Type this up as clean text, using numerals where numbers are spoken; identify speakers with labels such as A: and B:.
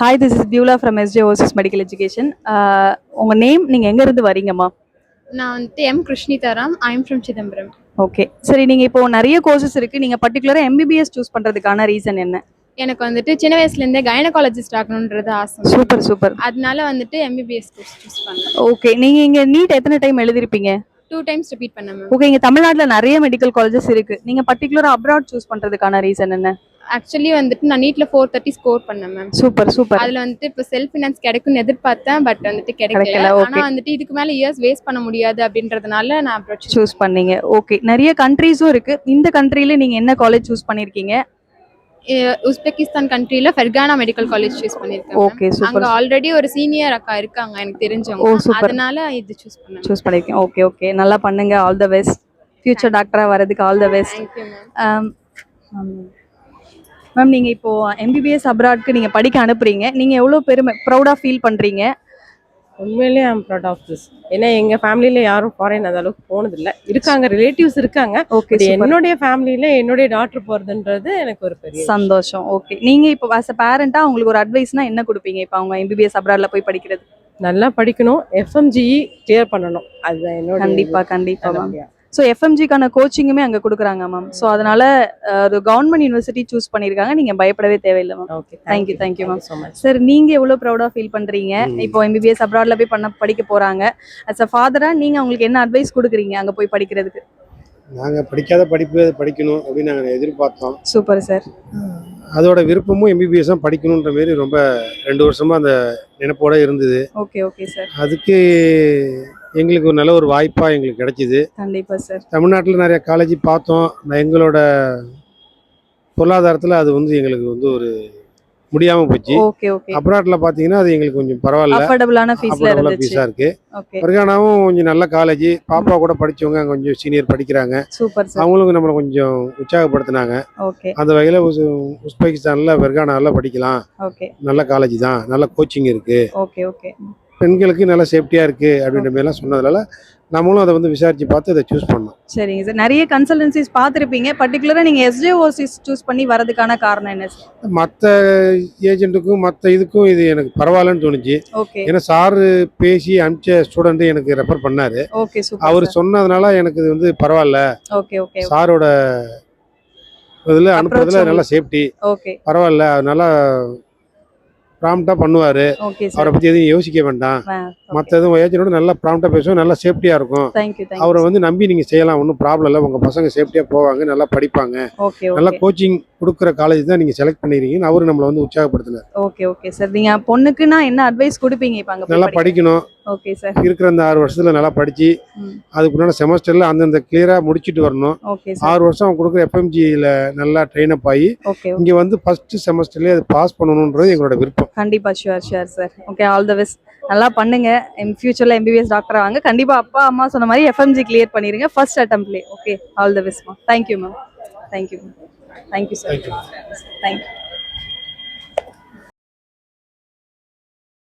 A: Hi, this is Beulah from SJ Overseas Medical Education. உங்க name, நீங்க எங்க இருந்து வரீங்கம்மா?
B: நான் வந்துட்டு கிருஷ்ணிதாராம். I am from Chidambaram.
A: Okay, சரி. நீங்க இப்போ நிறைய கோர்சஸ் இருக்கு, நீங்க பர்டிகுலரா MBBS சூஸ் பண்றதுக்கான ரீசன் என்ன?
B: எனக்கு வந்துட்டு சின்ன வயசுலேருந்தே கைனகாலஜிஸ்ட் ஆகணுன்றது ஆசை.
A: Super super.
B: அதனால வந்துட்டு MBBS கோர்ஸ் சூஸ் பண்ணேன்.
A: ஓகே, நீங்க இங்க நீட் எத்தனை டைம் எழுதிருப்பீங்க?
B: 2 டைம்ஸ் ரிப்பீட் பண்ணேன் மேம்.
A: ஓகே, இங்க தமிழ்நாட்டுல நிறைய மெடிக்கல் காலேஜஸ் இருக்கு, நீங்க பர்டிகுலரா அப்ராட் சூஸ் பண்றதுக்கான ரீசன் என்ன?
B: ஆக்சுவலி வந்துட்டு நான் நீட்ல 430 ஸ்கோர் பண்ணேன் மேம்.
A: Super super.
B: அதுல வந்துட்டு இப்போ செல்ஃப் ஃபினான்ஸ் கிடைக்கும்னு எதிர்பார்த்தேன், பட் வந்துட்டு கிடைக்கல. ஆனா வந்துட்டு இதுக்கு மேல இயர்ஸ் வேஸ்ட் பண்ண முடியாது அப்படின்றதுனால நான் அப்ராட்
A: சூஸ் பண்ணீங்க. ஓகே, நிறைய கண்ட்ரீஸும் இருக்கு. இந்த கண்ட்ரில நீங்க என்ன காலேஜ் சூஸ் பண்ணிருக்கீங்க?
B: உஸ்பெகிஸ்தான் கண்ட்ரில ஃபெர்கானா மெடிக்கல் காலேஜ் சூஸ் பண்ணிருக்கேன்.
A: Okay, super.
B: அங்க ஆல்ரெடி ஒரு சீனியர் அக்கா இருக்காங்க எனக்கு தெரிஞ்சவங்க, அதனால இது சூஸ்
A: பண்ணிருக்கேன். ஓகே ஓகே, நல்லா பண்ணுங்க. All the best. ஃபியூச்சர் டாக்டரா வரதுக்கு all the best.
B: Thank you ma'am.
A: Ma'am, நீங்க இப்போ MBBS அப்ராட்க்கு நீங்க படிக்க அனுப்புறீங்க, நீங்க எவ்வளவு பெருமை ப்ரௌடா ஃபீல் பண்றீங்க?
C: உண்மையிலேயே ஐம் ப்ரௌட் ஆஃப் திஸ். ஏன்னா எங்கள் ஃபேமிலியில் யாரும் ஃபாரின் அந்த அளவுக்கு போனதில்லை. இருக்காங்க, ரிலேட்டிவ்ஸ் இருக்காங்க.
A: ஓகே,
C: என்னுடைய ஃபேமிலியில் என்னுடைய டாக்டர் போகிறதுன்றது எனக்கு ஒரு பெரிய
A: சந்தோஷம். ஓகே, நீங்கள் இப்போ ஆஸ் அ பேரண்டா உங்களுக்கு ஒரு அட்வைஸ்னா என்ன கொடுப்பீங்க? இப்போ அவங்க MBBS அப்ராட்ல போய் படிக்கிறது
C: நல்லா படிக்கணும், FMGE கிளியர் பண்ணணும், அதுதான் என்னோட.
A: கண்டிப்பா கண்டிப்பா மேம். ஸோ FMGக்கான கோச்சிங்குமே அங்கே கொடுக்குறாங்க மேம். ஸோ அதனால ஒரு கவர்மெண்ட் யூனிவர்சிட்டி சூஸ் பண்ணியிருக்காங்க, நீங்கள் பயப்படவே தேவையில்லை ma'am.
C: Okay,
A: thank you ma'am. Sir, நீங்கள் எவ்வளோ ப்ரௌடாக ஃபீல் பண்ணுறீங்க? இப்போ MBBS அப்ராட்ல போய் படிக்க போகிறாங்க. அஸ் அ ஃபாதராக நீங்கள் அவங்களுக்கு என்ன அட்வைஸ் கொடுக்குறீங்க அங்கே போய் படிக்கிறதுக்கு?
D: நாங்கள் படிக்காத படிப்பு படிக்கணும் அப்படின்னு நாங்கள் எதிர்பார்த்தோம்.
A: Super sir.
D: அதோட விருப்பமும் MBBS தான் படிக்கணுன்ற மாரி ரொம்ப 2 வருஷமாக அந்த நினைப்போட இருந்தது.
A: Okay okay sir.
D: அதுக்கு எங்களுக்கு ஒரு நல்ல ஒரு வாய்ப்பாக எங்களுக்கு கிடைச்சிது.
A: கண்டிப்பாக சார்.
D: தமிழ்நாட்டில் நிறைய காலேஜ் பார்த்தோம். எங்களோட பொருளாதாரத்தில் அது எங்களுக்கு ஒரு முடியாமல் போச்சு.
A: Okay okay.
D: அப்ராட்ல பார்த்தீங்கன்னா அது எங்களுக்கு கொஞ்சம் பரவாயில்ல,
A: அஃபோர்டபுளான ஃபீஸாக
D: இருக்கு.
A: ஓகே.
D: ஃபெர்கானாவும் கொஞ்சம் நல்ல காலேஜ், பாப்பா கூட படிச்சவங்க அங்கே கொஞ்சம் சீனியர் படிக்கிறாங்க.
A: Super sir.
D: அவங்களும் நம்மளை கொஞ்சம் உற்சாகப்படுத்தினாங்க.
A: ஓகே.
D: அந்த வகையில் உஸ்பெகிஸ்தானில் ஃபெர்கானாவில் படிக்கலாம்,
A: ஓகே,
D: நல்ல காலேஜ் தான், நல்ல கோச்சிங் இருக்கு,
A: ஓகே ஓகே,
D: பெண்களுக்கு நல்ல சேஃப்டியாக இருக்கு அப்படின்ற மாதிரிலாம் சொன்னதுனால நம்மளும் அதை விசாரிச்சு பார்த்து அதை சூஸ் பண்ணோம்.
A: சரிங்க சார். நிறைய கன்சல்டன்சிஸ் பார்த்துருப்பீங்க, பர்டிகுலராக நீங்கள் SJ Overseas சூஸ் பண்ணி வரதுக்கான காரணம் என்ன சார்?
D: மற்ற ஏஜென்ட்டுக்கும் மற்ற இதுக்கும் இது எனக்கு பரவாயில்லன்னு தோணுச்சு.
A: ஓகே.
D: ஏன்னா சாரு பேசி அனுப்பிச்ச ஸ்டூடெண்ட் எனக்கு ரெஃபர் பண்ணாரு.
A: Okay, super.
D: அவர் சொன்னதுனால எனக்கு இது பரவாயில்ல.
A: Okay okay.
D: சாரோட இதில் அனுப்புறதுல நல்லா சேஃப்டி,
A: ஓகே,
D: பரவாயில்ல, நல்லா ப்ராம்ப்டா பண்ணுவாரு. அவரை பத்தி எதுவும் யோசிக்க வேண்டாம். மற்ற எதுவும் ஏஜென்ட்டோட நல்லா ப்ராம்ப்டா பேசுவோம், நல்லா சேஃப்டியா இருக்கும். அவரை நம்பி நீங்க செய்யலாம், ஒன்றும் ப்ராப்ளம் இல்லை, உங்க பசங்க சேஃப்டியா போவாங்க, நல்லா படிப்பாங்க, நல்லா கோச்சிங் கொடுக்குற காலேஜ் தான் நீங்க செலக்ட் பண்ணிருக்கீங்கன்னு அவரு நம்மளை உற்சாகப்படுத்தினார்.
A: Okay okay sir. நீங்க பொண்ணுக்குன்னா என்ன அட்வைஸ் கொடுப்பீங்க? இப்போ அங்க
D: நல்லா படிக்கணும்.
A: Okay sir.
D: இருக்கிற அந்த 6 வருஷத்துல நல்லா படிச்சு அதுக்குண்டான செமஸ்டர்ல அந்தந்த கிளியரா முடிச்சுட்டு வரணும். 6 வருஷம் அவங்க கொடுக்குற FMGல நல்லா ட்ரெயின் அப் ஆகி இங்க ஃபர்ஸ்ட் செமஸ்டர்லயே அது பாஸ் பண்ணணும்ன்றது எங்களோட விருப்பம்.
A: கண்டிப்பா, sure sir. Okay, all the best. நல்லா பண்ணுங்க. ஃபியூச்சர்ல MBBS டாக்டர் வாங்க. கண்டிப்பா அப்பா அம்மா சொன்ன மாதிரி FMG கிளியர் பண்ணிருங்க ஃபர்ஸ்ட் அட்டெம்ப்ட்லயே. ஓகே, ஆல் தி பெஸ்ட் மா. Thank you ma'am. Thank you sir. Thank you.